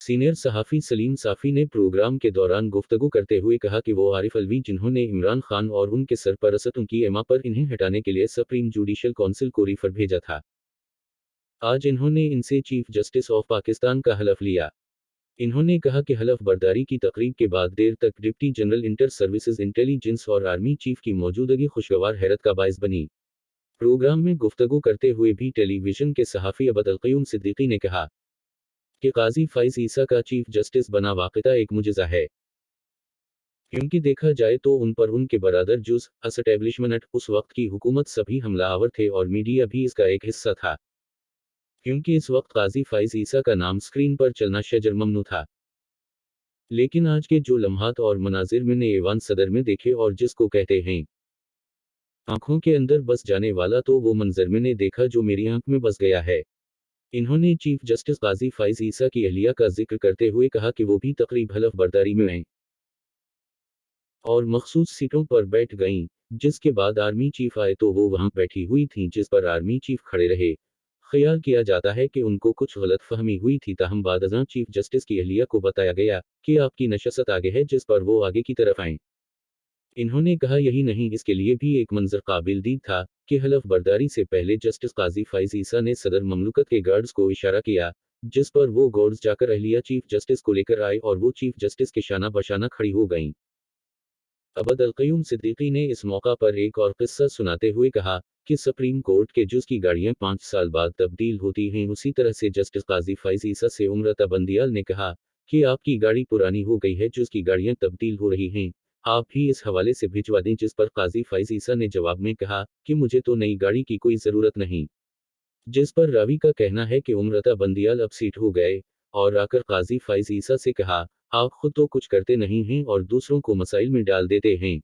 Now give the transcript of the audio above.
Senior सहाफ़ी सलीम साफ़ी ने programme के दौरान गुफ्तगू करते हुए कहा कि वो आरिफ अलवी जिन्होंने इमरान खान और उनके सरपरस्त उनकी एमा पर इन्हें हटाने के लिए सुप्रीम जुडिशल काउंसिल को रिफर भेजा था। आज इन्होंने इनसे चीफ जस्टिस ऑफ पाकिस्तान का हलफ लिया। इन्होंने कहा कि हलफ बर्दारी की तकरीब के बाद देर तक deputy general inter services intelligence और आर्मी चीफ की मौजूदगी खुशगवार हैरत का बायस बनी। प्रोग्राम में गुफ्तगू करते हुए भी टेलीविजन के सहाफ़ी अबद अलक़य्यूम सिद्दीकी ने कहा कि काजी फ़ाइज़ ईसा का चीफ जस्टिस बना वाक़िता एक मुजज़ा है। क्योंकि देखा जाए तो उन पर उनके बरादर जुज़ एस्टैब्लिशमेंट, उस वक्त की हुकूमत सभी हमलावर थे और मीडिया भी इसका एक हिस्सा था। क्योंकि इस वक्त काजी फ़ाइज़ ईसा का नाम स्क्रीन पर चलना शजर ममनू था। लेकिन आज के जो लम्हात और मनाजिर मैंने ऐवान सदर में देखे और जिसको कहते हैं आंखों के अंदर बस जाने वाला, तो वो मंजर मैंने देखा जो मेरी आंख में बस गया है। इन्होंने चीफ जस्टिस काजी फ़ाइज़ ईसा की अहलिया का जिक्र करते हुए कहा कि वो भी तकरीब हलफ बर्दारी में आए और मखसूस सीटों पर बैठ गईं, जिसके बाद आर्मी चीफ आए तो वो वहां बैठी हुई थीं, जिस पर आर्मी चीफ खड़े रहे। ख्याल किया जाता है कि उनको कुछ गलत फहमी हुई थी, ताहम बाद अज़ां चीफ जस्टिस की अहलिया को बताया गया कि आपकी नशस्त आगे है, जिस पर वो आगे की तरफ आए। इन्होंने कहा यही नहीं, इसके लिए भी एक मंजर काबिल दीद था कि हलफ बर्दारी से पहले जस्टिस काजी फ़ाइज़ ईसा ने सदर ममलुकत के गार्ड्स को इशारा किया, जिस पर वो गार्ड्स जाकर अहलिया चीफ जस्टिस को लेकर आए और वो चीफ जस्टिस के शाना बशाना खड़ी हो गईं। अबद अलक़य्यूम सिद्दीकी ने इस मौका पर एक और किस्सा सुनाते हुए कहा कि सुप्रीम कोर्ट के जुज की गाड़ियां 5 साल बाद तब्दील होती हैं, उसी तरह से जस्टिस काजी फ़ाइज़ ईसा से उम्रता बंदियाल ने कहा कि आपकी गाड़ी पुरानी हो गई है, जुज की गाड़ियां तब्दील हो रही हैं, आप भी इस हवाले से भिजवा दें। जिस पर काजी फ़ाइज़ ईसा ने जवाब में कहा कि मुझे तो नई गाड़ी की कोई ज़रूरत नहीं। जिस पर रावी का कहना है कि उम्रता बंदियाल अपसीट हो गए और आकर काजी फ़ाइज़ ईसा से कहा, आप खुद तो कुछ करते नहीं हैं और दूसरों को मसाइल में डाल देते हैं।